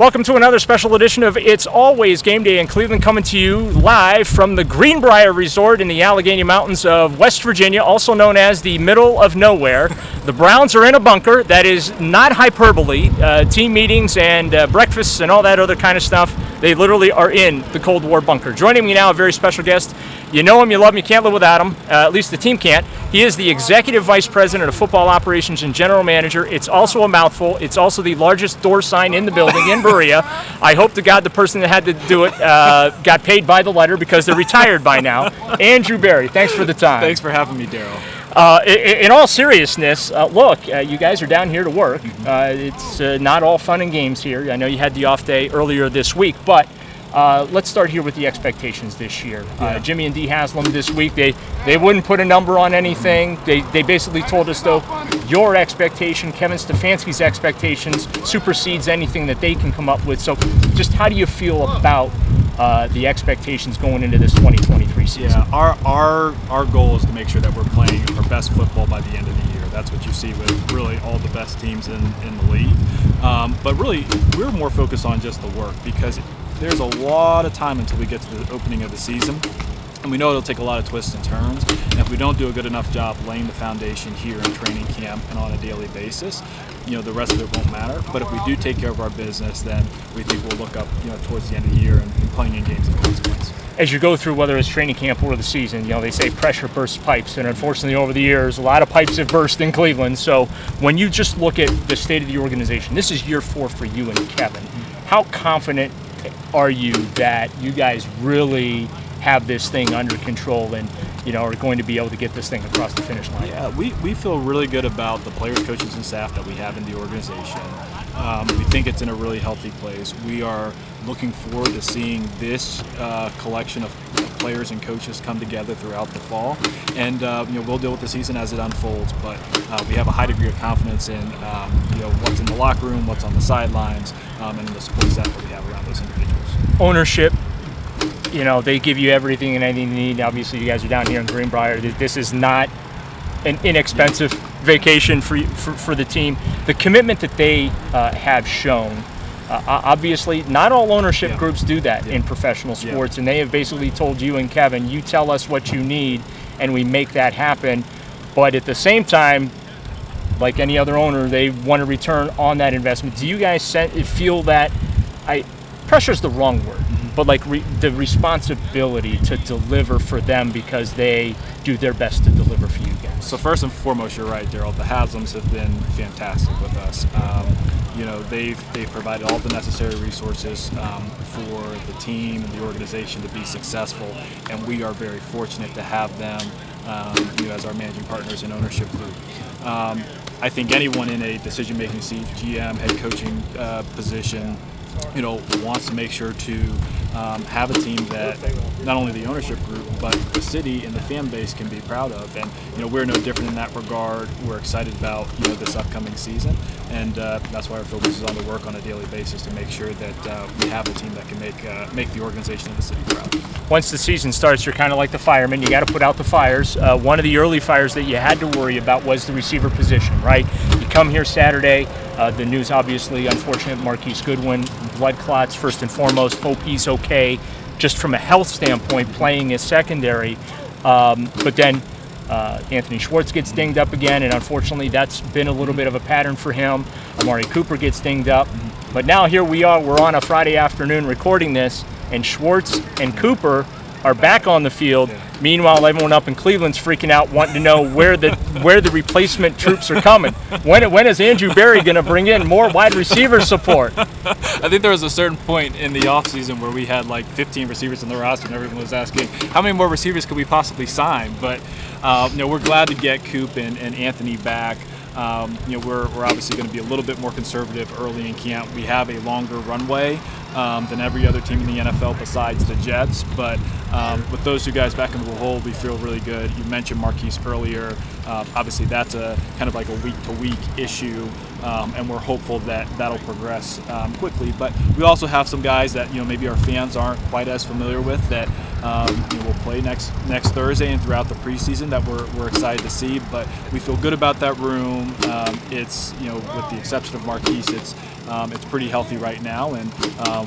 Welcome to another special edition of It's Always Game Day in Cleveland, coming to you live from the Greenbrier Resort in the Allegheny Mountains of West Virginia, also known as the middle of nowhere. The Browns are in a bunker. That is not hyperbole. Team meetings and breakfasts and all that other kind of stuff, they literally are in the Cold War bunker. Joining me now, a very special guest. You know him, you love him, you can't live without him. At least the team can't. He is the Executive Vice President of Football Operations and General Manager. It's also a mouthful. It's also the largest door sign in the building in Berea. I hope to God the person that had to do it got paid by the letter, because they're retired by now. Andrew Berry, thanks for the time. Thanks for having me, Daryl. In all seriousness, look, you guys are down here to work. It's not all fun and games here. I know you had the off day earlier this week, but let's start here with the expectations this year. Jimmy and Dee Haslam this week, they wouldn't put a number on anything. They basically told us, though, your expectation, Kevin Stefanski's expectations, supersedes anything that they can come up with. So just how do you feel about the expectations going into this 2023 season? Yeah, our goal is to make sure that we're playing our best football by the end of the year. That's what you see with really all the best teams in the league. But really, we're more focused on just the work, because there's a lot of time until we get to the opening of the season, and we know it'll take a lot of twists and turns. And if we don't do a good enough job laying the foundation here in training camp and on a daily basis, the rest of it won't matter. But if we do take care of our business, then we think we'll look up, towards the end of the year and playing in games of consequence. As you go through, whether it's training camp or the season, they say pressure bursts pipes, and unfortunately over the years, a lot of pipes have burst in Cleveland. So when you just look at the state of the organization, this is year 4 for you and Kevin. How confident are you that you guys really have this thing under control and are going to be able to get this thing across the finish line? Yeah, we feel really good about the players, coaches, and staff that we have in the organization. We think it's in a really healthy place. We are looking forward to seeing this collection of players and coaches come together throughout the fall, and we'll deal with the season as it unfolds. But we have a high degree of confidence in what's in the locker room, what's on the sidelines, and in the support staff that we have around those individuals. Ownership. They give you everything and anything you need. Obviously, you guys are down here in Greenbrier. This is not an inexpensive vacation for the team. The commitment that they have shown, obviously, not all ownership groups do that in professional sports, and they have basically told you and Kevin, you tell us what you need, and we make that happen. But at the same time, like any other owner, they want a return on that investment. Do you guys feel that, pressure's the wrong word, but like the responsibility to deliver for them, because they do their best to deliver for you guys? So first and foremost, you're right, Daryl. The Haslams have been fantastic with us. They've provided all the necessary resources for the team and the organization to be successful, and we are very fortunate to have them as our managing partners and ownership group. I think anyone in a decision-making seat, GM, head coaching position, wants to make sure to have a team that not only the ownership group, but the city and the fan base can be proud of. And we're no different in that regard. We're excited about this upcoming season, and that's why our focus is on the work on a daily basis to make sure that we have a team that can make the organization and the city proud. Once the season starts, you're kind of like the fireman. You got to put out the fires. One of the early fires that you had to worry about was the receiver position, right? You come here Saturday. The news, obviously, unfortunate, Marquise Goodwin, blood clots first and foremost. Hope he's okay, just from a health standpoint, playing is secondary. But then Anthony Schwartz gets dinged up again, and unfortunately that's been a little bit of a pattern for him. Amari Cooper gets dinged up. But now here we are, we're on a Friday afternoon recording this, and Schwartz and Cooper are back on the field. Meanwhile, everyone up in Cleveland's freaking out, wanting to know where the replacement troops are coming. When is Andrew Berry going to bring in more wide receiver support? I think there was a certain point in the offseason where we had like 15 receivers on the roster, and everyone was asking, how many more receivers could we possibly sign? But we're glad to get Coop and Anthony back. We're obviously going to be a little bit more conservative early in camp. We have a longer runway than every other team in the NFL besides the Jets, but with those two guys back in the fold, we feel really good. You mentioned Marquise earlier. Obviously, that's a kind of like a week-to-week issue and we're hopeful that that'll progress quickly. But we also have some guys that maybe our fans aren't quite as familiar with that will play next Thursday and throughout the preseason that we're excited to see. But we feel good about that room. It's with the exception of Marquise, it's pretty healthy right now, and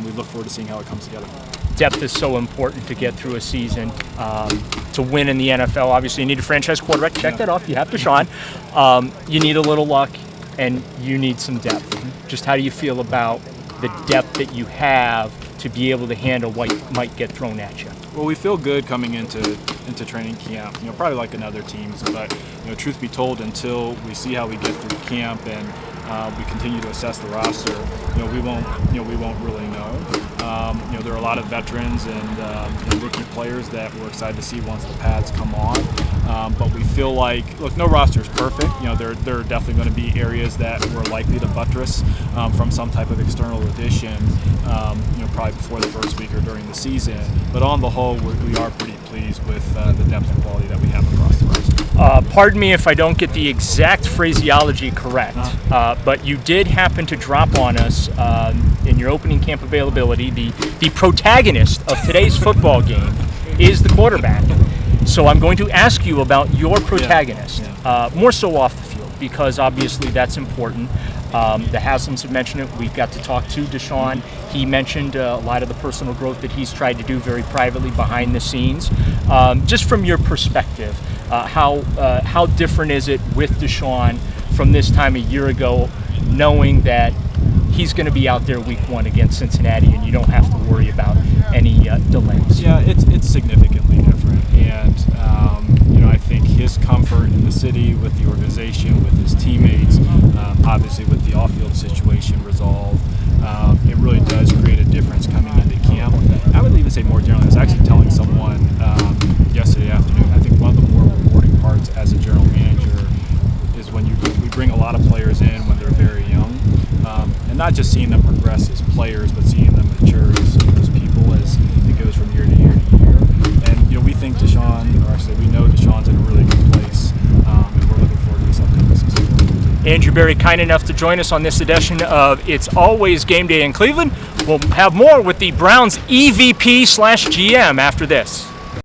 we look forward to seeing how it comes together. Depth is so important to get through a season. To win in the NFL, obviously you need a franchise quarterback. Check that off. You have Deshaun. You need a little luck, and you need some depth. Just how do you feel about the depth that you have to be able to handle what might get thrown at you? Well, we feel good coming into training camp. Probably like in other teams, but truth be told, until we see how we get through camp and we continue to assess the roster, we won't really know. There are a lot of veterans and rookie players that we're excited to see once the pads come on. But we feel like, look, no roster is perfect. There are definitely going to be areas that we're likely to buttress from some type of external addition, probably before the first week or during the season. But on the whole, we are pretty pleased with the depth and quality that we have across the roster. Pardon me if I don't get the exact phraseology correct, but you did happen to drop on us in your opening camp availability. The protagonist of today's football game is the quarterback. So I'm going to ask you about your protagonist, more so off the field, because obviously that's important. The Haslams have mentioned it. We've got to talk to Deshaun. He mentioned a lot of the personal growth that he's tried to do very privately behind the scenes. Just from your perspective, how different is it with Deshaun from this time a year ago, knowing that he's going to be out there week 1 against Cincinnati and you don't have to worry about any delays? Yeah, it's significantly different. And, I think his comfort in the city, with the organization, with his teammates, obviously with the off-field situation resolved, it really does create a difference coming into camp. I would even say more generally, I was actually telling someone yesterday afternoon, I think one of the more rewarding parts as a general manager is when we bring a lot of players in when they're very young, and not just seeing them progress as players, but seeing them mature as people as it goes from year to year to year. And we think we know Deshaun's in a really good place, and we're looking forward to this upcoming season. Andrew Berry, kind enough to join us on this edition of It's Always Game Day in Cleveland. We'll have more with the Browns EVP/GM after this.